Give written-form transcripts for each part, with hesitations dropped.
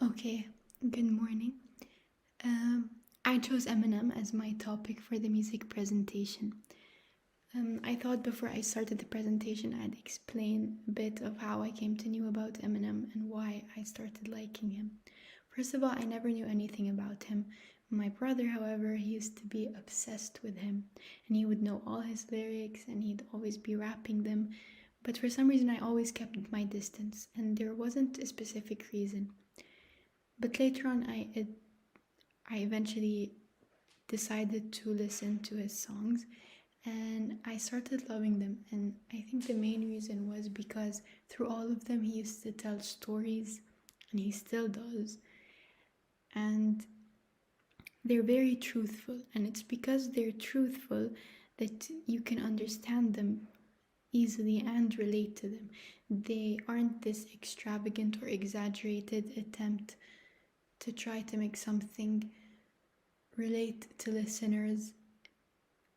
Okay, good morning. Um, I chose Eminem as my topic for the music presentation. I thought before I started the presentation, I'd explain a bit of how I came to know about Eminem and why I started liking him. First of all, I never knew anything about him. My brother, however, he used to be obsessed with him, and he would know all his lyrics and he'd always be rapping them. But for some reason, I always kept my distance, and there wasn't a specific reason. But later on, I eventually decided to listen to his songs and I started loving them. And I think the main reason was because through all of them, he used to tell stories, and he still does. And they're very truthful, and it's because they're truthful that you can understand them easily and relate to them. They aren't this extravagant or exaggerated attempt to try to make something relate to listeners.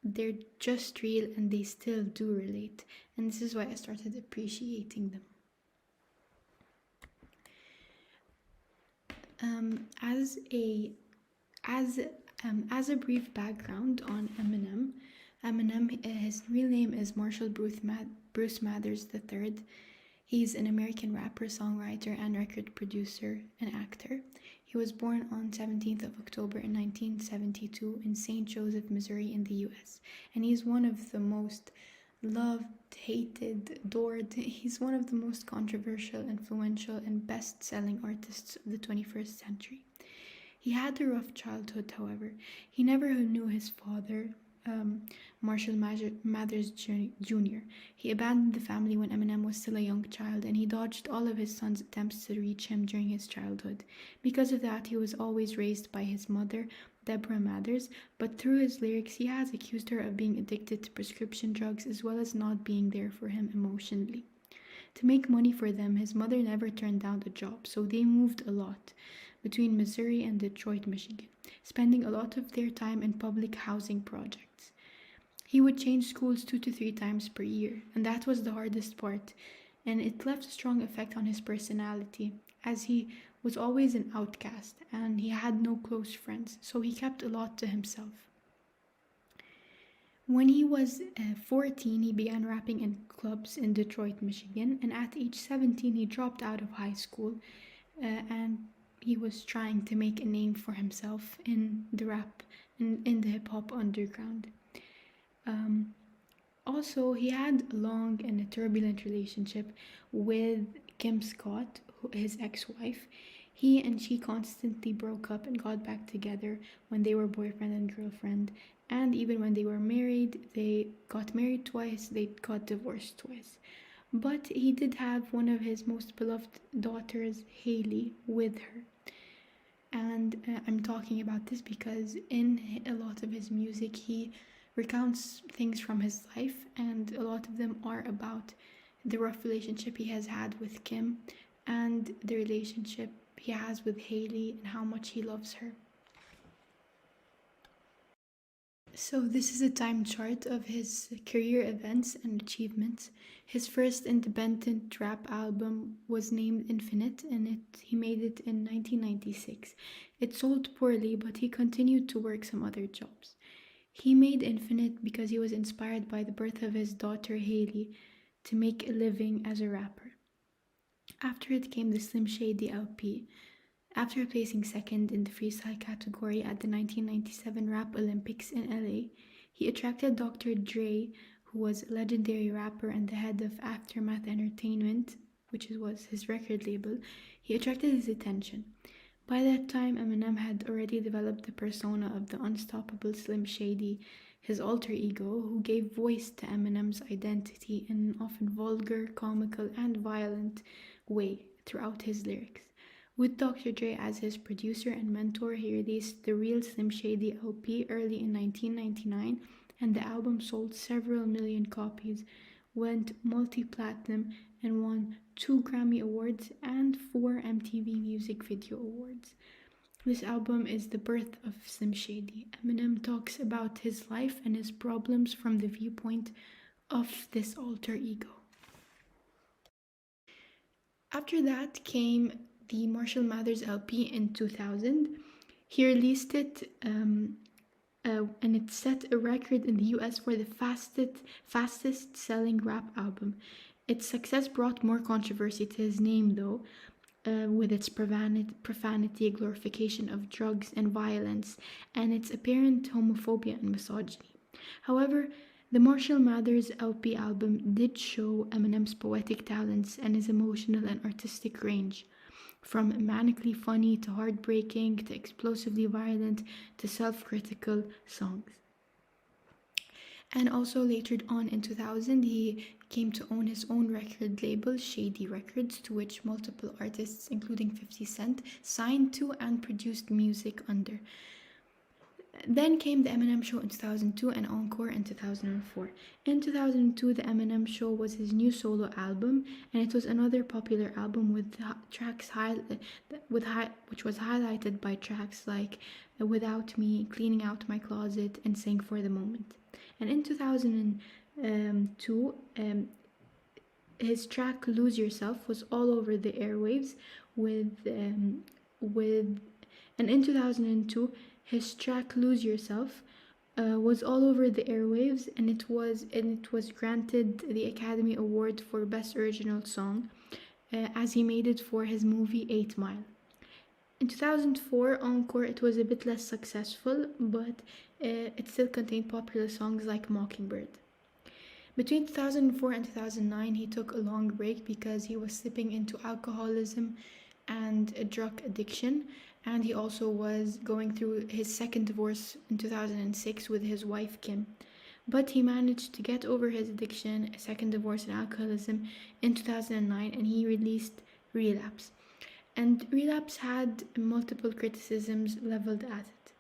They're just real and they still do relate, and this is why I started appreciating them. As a as a brief background on Eminem, his real name is Marshall Bruce Mathers III. He's an American rapper, songwriter, and record producer and actor. He was born on 17th of October in 1972 in St. Joseph, Missouri in the US. And he's one of the most loved, hated, adored. He's one of the most controversial, influential, and best-selling artists of the 21st century. He had a rough childhood, however. He never knew his father, Marshall Mathers Jr. He abandoned the family when Eminem was still a young child, and he dodged all of his son's attempts to reach him during his childhood. Because of that, he was always raised by his mother, Deborah Mathers, but through his lyrics, he has accused her of being addicted to prescription drugs as well as not being there for him emotionally. To make money for them, his mother never turned down a job, so they moved a lot between Missouri and Detroit, Michigan, spending a lot of their time in public housing projects. He would change schools 2 to 3 times per year, and that was the hardest part, and it left a strong effect on his personality, as he was always an outcast and he had no close friends, so he kept a lot to himself. When he was 14, he began rapping in clubs in Detroit, Michigan, and at age 17, he dropped out of high school and he was trying to make a name for himself in the rap and in the hip hop underground. Also, he had a long and a turbulent relationship with Kim Scott, his ex-wife. He and she constantly broke up and got back together when they were boyfriend and girlfriend. And even when they were married, they got married twice, they got divorced twice. But he did have one of his most beloved daughters, Haley, with her. And I'm talking about this because in a lot of his music, he recounts things from his life, and a lot of them are about the rough relationship he has had with Kim and the relationship he has with Haley and how much he loves her. So this is a time chart of his career events and achievements. His first independent rap album was named Infinite, and he made it in 1996. It sold poorly, but he continued to work some other jobs. He made Infinite because he was inspired by the birth of his daughter Haley to make a living as a rapper. After it came the Slim Shady LP. After placing second in the freestyle category at the 1997 Rap Olympics in LA, he attracted Dr. Dre, who was a legendary rapper and the head of Aftermath Entertainment, which was his record label. He attracted his attention. By that time, Eminem had already developed the persona of the unstoppable Slim Shady, his alter ego, who gave voice to Eminem's identity in an often vulgar, comical, and violent way throughout his lyrics. With Dr. Dre as his producer and mentor, he released the Real Slim Shady LP early in 1999, and the album sold several million copies, went multi-platinum, and won 2 Grammy Awards and 4 MTV Music Video Awards. This album is the birth of Slim Shady. Eminem talks about his life and his problems from the viewpoint of this alter ego. After that came the Marshall Mathers LP in 2000. He released it and it set a record in the US for the fastest selling rap album. Its success brought more controversy to his name, though, with its profanity, glorification of drugs and violence, and its apparent homophobia and misogyny. However, the Marshall Mathers LP album did show Eminem's poetic talents and his emotional and artistic range, from manically funny to heartbreaking to explosively violent to self-critical songs. And also later on in 2000, he came to own his own record label, Shady Records, to which multiple artists, including 50 Cent, signed to and produced music under. Then came the Eminem Show in 2002 and Encore in 2004. In 2002, the Eminem Show was his new solo album, and it was another popular album with tracks which was highlighted by tracks like Without Me, Cleaning Out My Closet, and Sing for the Moment. And in 2002, his track "Lose Yourself" was all over the airwaves and in 2002 his track "Lose Yourself" was all over the airwaves, and it was granted the Academy Award for Best Original Song, as he made it for his movie 8 Mile. In 2004, Encore, it was a bit less successful, but it still contained popular songs like Mockingbird. Between 2004 and 2009, he took a long break because he was slipping into alcoholism and a drug addiction, and he also was going through his second divorce in 2006 with his wife Kim. But he managed to get over his addiction, a second divorce, and alcoholism in 2009, and he released Relapse. And Relapse had multiple criticisms leveled at it.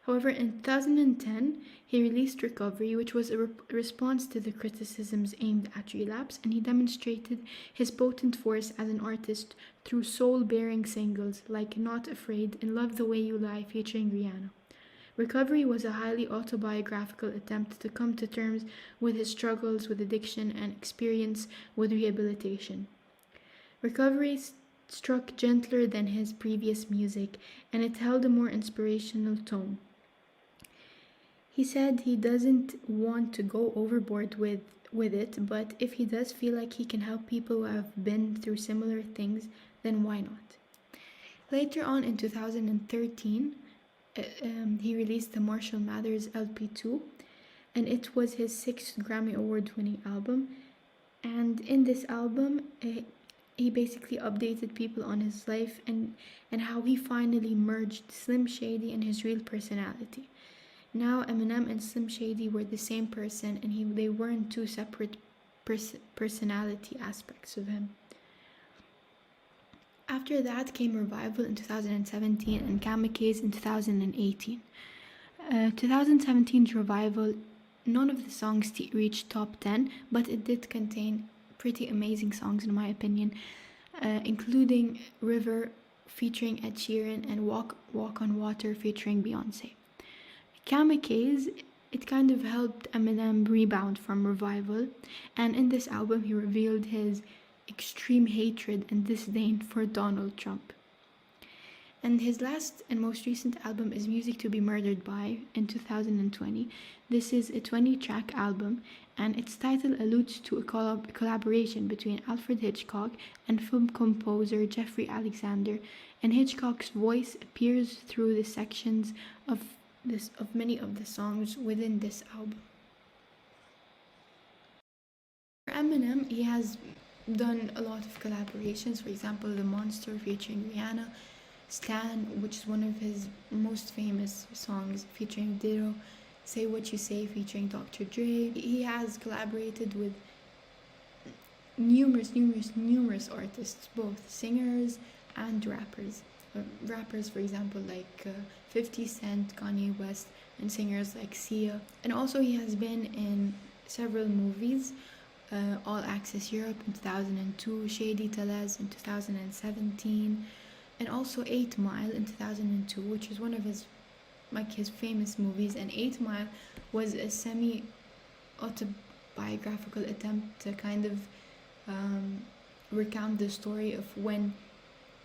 However, in 2010, he released Recovery, which was a response to the criticisms aimed at Relapse, and he demonstrated his potent force as an artist through soul-bearing singles like Not Afraid and Love the Way You Lie featuring Rihanna. Recovery was a highly autobiographical attempt to come to terms with his struggles with addiction and experience with rehabilitation. Recovery struck gentler than his previous music, and it held a more inspirational tone. He said he doesn't want to go overboard with it, but if he does feel like he can help people who have been through similar things, then why not? Later on in 2013, he released the Marshall Mathers LP2, and it was his 6th Grammy Award-winning album. And in this album, he basically updated people on his life and how he finally merged Slim Shady and his real personality. Now Eminem and Slim Shady were the same person, and they weren't two separate personality aspects of him. After that came Revival in 2017 and Kamikaze in 2018. 2017's Revival, none of the songs reached top 10, but it did contain pretty amazing songs in my opinion, including River featuring Ed Sheeran and Walk on Water featuring Beyonce. Kamikaze, it kind of helped Eminem rebound from Revival, and in this album he revealed his extreme hatred and disdain for Donald Trump. And his last and most recent album is Music to be Murdered By in 2020. This is a 20-track album, and its title alludes to a collaboration between Alfred Hitchcock and film composer Jeffrey Alexander, and Hitchcock's voice appears through the sections of many of the songs within this album. For Eminem, he has done a lot of collaborations, for example, The Monster featuring Rihanna, Stan, which is one of his most famous songs featuring Ditto, Say What You Say featuring Dr. Dre. He has collaborated with numerous artists, both singers and rappers. Rappers, for example, like 50 Cent, Kanye West, and singers like Sia. And also he has been in several movies, All Access Europe in 2002, Shady Telez in 2017, and also 8 Mile in 2002, which is one of his famous movies. And 8 Mile was a semi-autobiographical attempt to kind of recount the story of when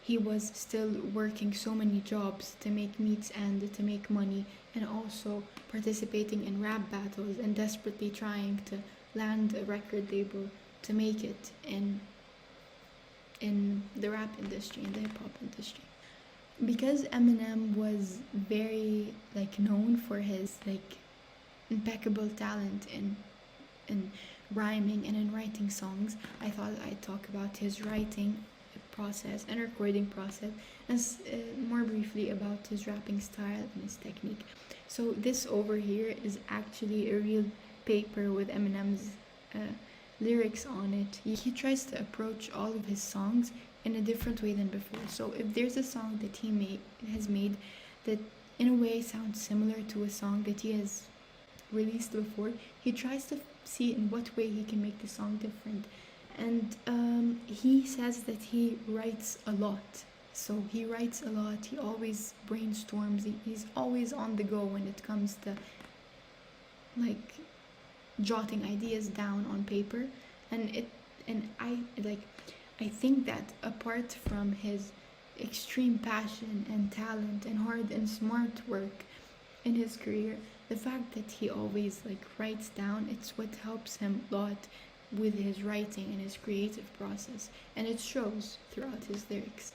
he was still working so many jobs to make meats and to make money, and also participating in rap battles and desperately trying to land a record label to make it in the rap industry, in the hip hop industry. Because Eminem was very known for his impeccable talent in rhyming and in writing songs, I thought I'd talk about his writing process and recording process, and more briefly about his rapping style and his technique. So this over here is actually a real paper with Eminem's lyrics on it. He tries to approach all of his songs in a different way than before. So if there's a song that he has made that in a way sounds similar to a song that he has released before, he tries to see in what way he can make the song different. And he says that he writes a lot. So he writes a lot, he always brainstorms, he's always on the go when it comes to jotting ideas down on paper. I think that apart from his extreme passion and talent and hard and smart work in his career, the fact that he always writes down, it's what helps him a lot with his writing and his creative process, and it shows throughout his lyrics.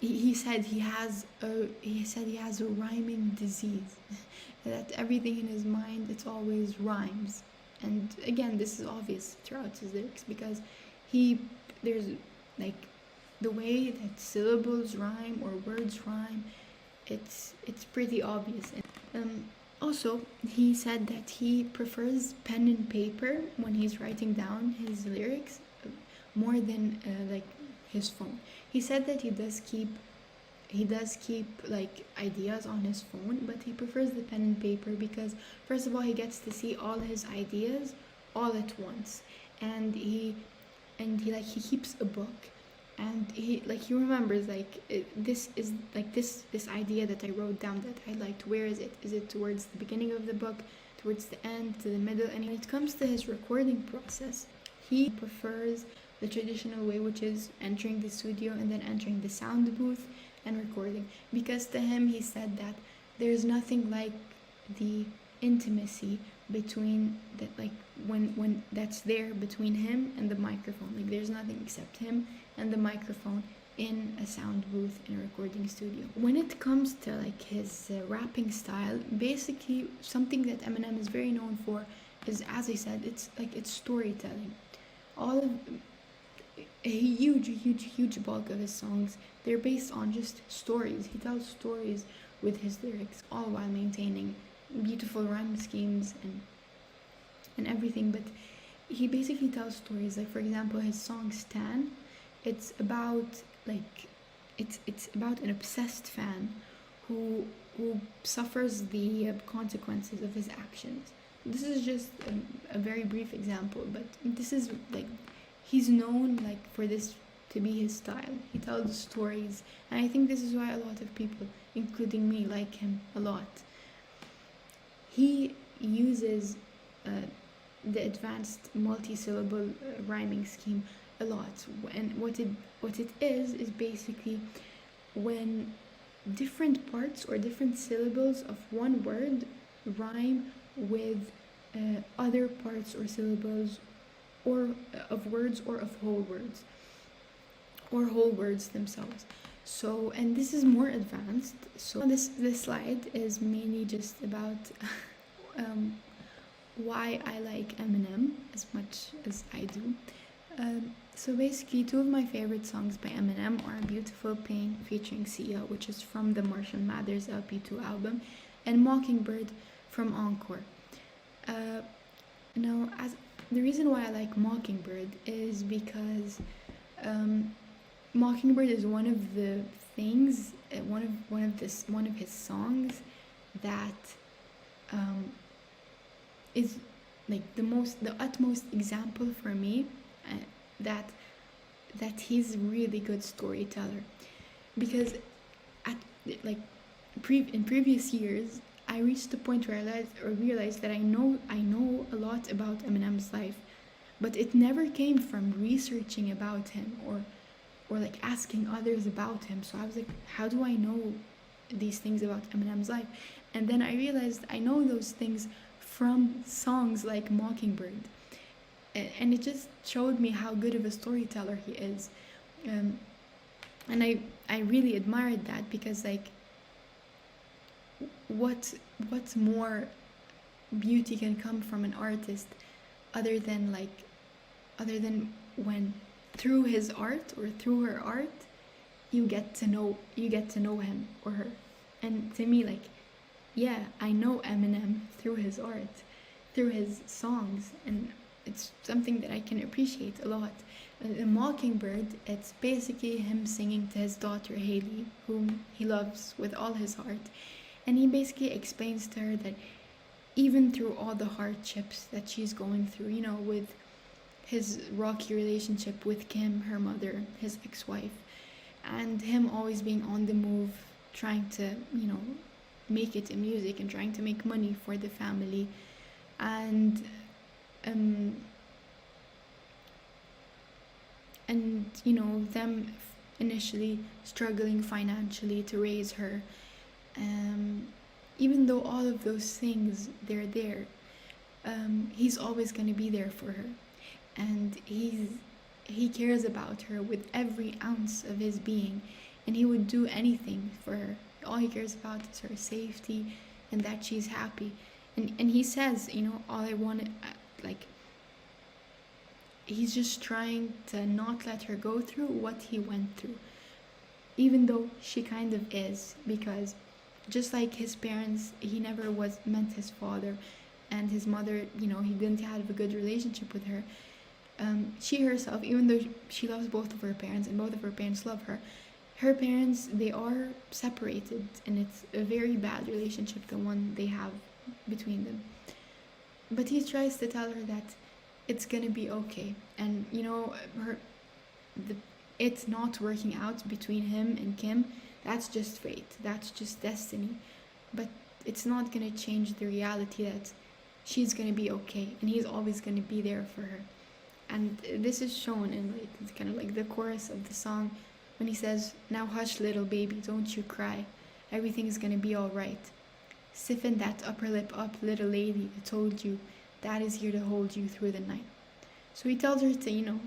He said he has a rhyming disease that everything in his mind, it's always rhymes. And again, this is obvious throughout his lyrics because there's the way that syllables rhyme or words rhyme, it's pretty obvious. Also, he said that he prefers pen and paper when he's writing down his lyrics more than his phone. He said that he does keep ideas on his phone, but he prefers the pen and paper because first of all he gets to see all his ideas all at once, and he keeps a book, and he remembers this is this idea that I wrote down that I liked. Where is it? Is it towards the beginning of the book, towards the end, to the middle? And when it comes to his recording process, he prefers the traditional way, which is entering the studio and then entering the sound booth and recording, because to him, he said that there's nothing like the intimacy between that, when that's there between him and the microphone. There's nothing except him and the microphone in a sound booth in a recording studio. When it comes to his rapping style, basically something that Eminem is very known for is, as I said, it's storytelling. All of a huge bulk of his songs, they're based on just stories. He tells stories with his lyrics, all while maintaining beautiful rhyme schemes and everything. But he basically tells stories. For example, his song Stan, it's about it's about an obsessed fan who suffers the consequences of his actions. This is just a very brief example, but this is he's known for this to be his style. He tells stories, and I think this is why a lot of people, including me, like him a lot. He uses the advanced multi-syllable rhyming scheme a lot, and what it is basically when different parts or different syllables of one word rhyme with other parts or syllables or of words or of whole words or whole words themselves. So, and this is more advanced. So this slide is mainly just about why I like Eminem as much as I do. So basically, two of my favorite songs by Eminem are Beautiful Pain featuring Sia, which is from the Marshall Mathers LP2 album, and Mockingbird from Encore. Now, as the reason why I like Mockingbird is because Mockingbird is one of the things, one of his songs that is the utmost example for me that he's a really good storyteller, because in previous years I reached the point where I realized that I know a lot about Eminem's life, but it never came from researching about him or like asking others about him. So I was like, how do I know these things about Eminem's life? And then I realized I know those things from songs like Mockingbird. And it just showed me how good of a storyteller he is. Um, and I really admired that, because like what more beauty can come from an artist other than when through his art or through her art you get to know him or her. And to me, like, yeah, I know Eminem through his art, through his songs, and it's something that I can appreciate a lot. In Mockingbird, it's basically him singing to his daughter Haley, whom he loves with all his heart, and he basically explains to her that even through all the hardships that she's going through, with his rocky relationship with Kim, her mother, his ex-wife, and him always being on the move, trying to, make it in music and trying to make money for the family, and them initially struggling financially to raise her. Even though all of those things, they're there, he's always going to be there for her, and he cares about her with every ounce of his being, and he would do anything for her. All he cares about is her safety and that she's happy. And he says, all I wanted, like, he's just trying to not let her go through what he went through, even though she kind of is, because just like his parents, he never was meant his father, and his mother, he didn't have a good relationship with her. She herself, even though she loves both of her parents and both of her parents love her, her parents, they are separated, and it's a very bad relationship, the one they have between them. But he tries to tell her that it's gonna be okay, and it's not working out between him and Kim. That's just fate. That's just destiny. But it's not gonna change the reality that she's gonna be okay, and he's always gonna be there for her. And this is shown in like kind of like the chorus of the song, when he says, "Now hush, little baby, don't you cry. Everything is gonna be all right. Stiffen that upper lip up, little lady. I told you, Dad is here to hold you through the night." So he tells her to,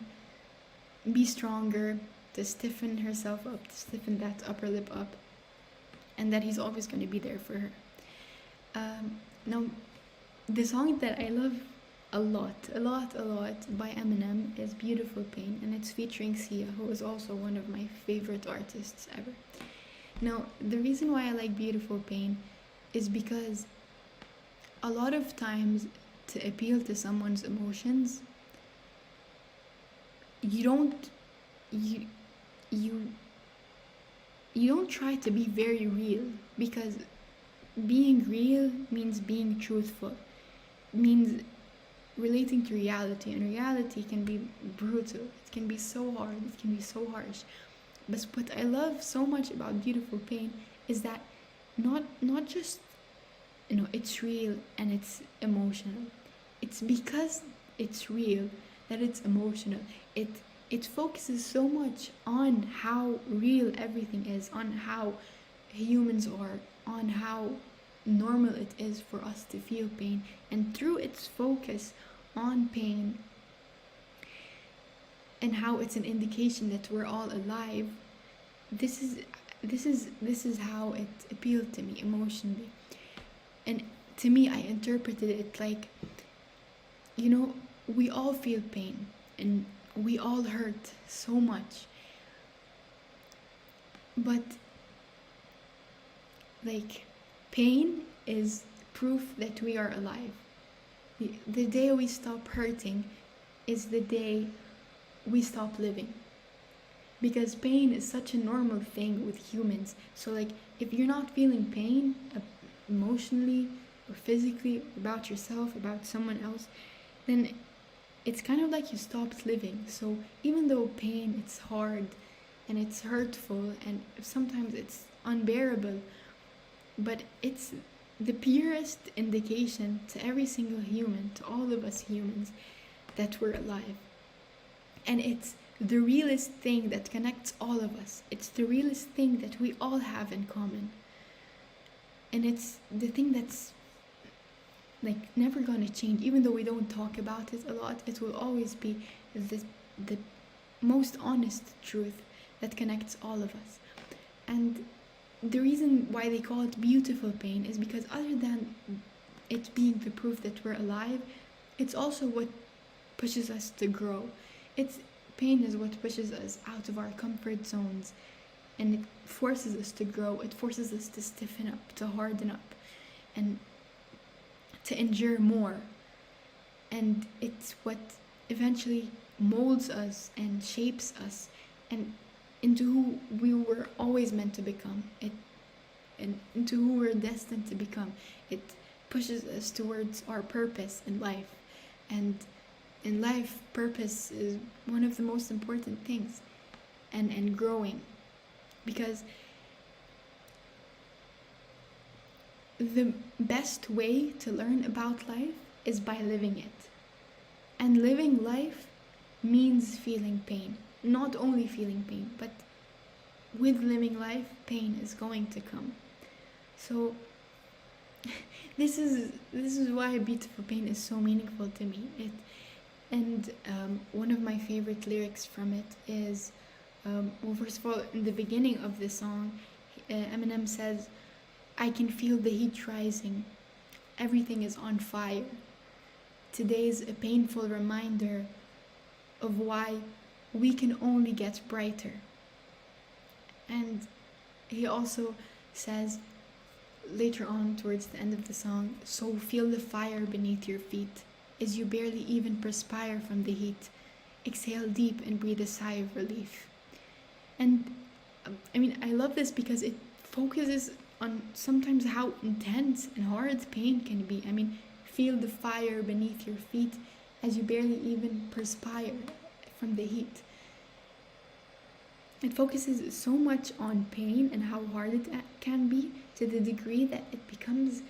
be stronger, to stiffen herself up, to stiffen that upper lip up, and that he's always going to be there for her. Now, the song that I love a lot by Eminem is Beautiful Pain, and it's featuring Sia, who is also one of my favorite artists ever. Now, the reason why I like Beautiful Pain is because a lot of times, to appeal to someone's emotions, you don't try to be very real, because being real means being truthful, means relating to reality, and reality can be brutal, it can be so hard, it can be so harsh. But what I love so much about Beautiful Pain is that not just it's real and it's emotional. It's because it's real that it's emotional. It focuses so much on how real everything is, on how humans are, on how normal it is for us to feel pain. And through its focus on pain and how it's an indication that we're all alive, this is how it appealed to me emotionally. And to me, I interpreted it like, we all feel pain and we all hurt so much, but like, pain is proof that we are alive. The day we stop hurting is the day we stop living, because pain is such a normal thing with humans. So like, if you're not feeling pain emotionally or physically about yourself, about someone else, then it's kind of like you stopped living. So even though pain, it's hard and it's hurtful and sometimes it's unbearable, but it's the purest indication to every single human, to all of us humans, that we're alive. And it's the realest thing that connects all of us. It's the realest thing that we all have in common. And it's the thing that's like never gonna change. Even though we don't talk about it a lot, it will always be the most honest truth that connects all of us. And the reason why they call it beautiful pain is because other than it being the proof that we're alive, it's also what pushes us to grow. It's pain is what pushes us out of our comfort zones, and it forces us to grow. It forces us to stiffen up, to harden up, and to endure more. And it's what eventually molds us and shapes us and into who we were always meant to become. And into who we're destined to become. It pushes us towards our purpose in life. And in life, purpose is one of the most important things. And growing. Because the best way to learn about life is by living it. And living life means feeling pain. Not only feeling pain, but with living life, pain is going to come. So this is why beautiful pain is so meaningful to me. One of my favorite lyrics from it is, well, first of all, in the beginning of the song, Eminem says, "I can feel the heat rising. Everything is on fire. Today's a painful reminder of why we can only get brighter." And he also says later on towards the end of the song, "So feel the fire beneath your feet as you barely even perspire from the heat. Exhale deep and breathe a sigh of relief." And I mean, I love this because it focuses on sometimes how intense and hard pain can be. I mean, feel the fire beneath your feet as you barely even perspire from the heat. It focuses so much on pain and how hard it can be, to the degree that it becomes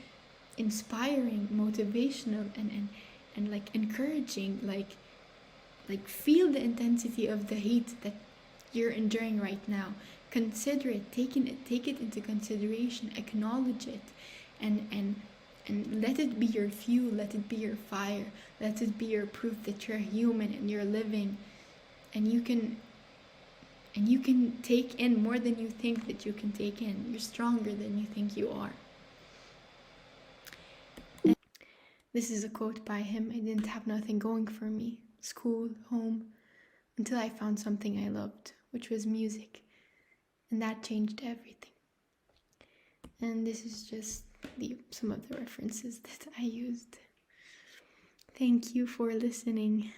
inspiring, motivational, and like encouraging. Like feel the intensity of the heat that you're enduring right now. Consider it, take it into consideration, acknowledge it, and let it be your fuel, let it be your fire, let it be your proof that you're human and you're living, and you can take in more than you think that you can take in. You're stronger than you think you are. And this is a quote by him. "I didn't have nothing going for me, school, home, until I found something I loved, which was music. And that changed everything." And this is just some of the references that I used. Thank you for listening.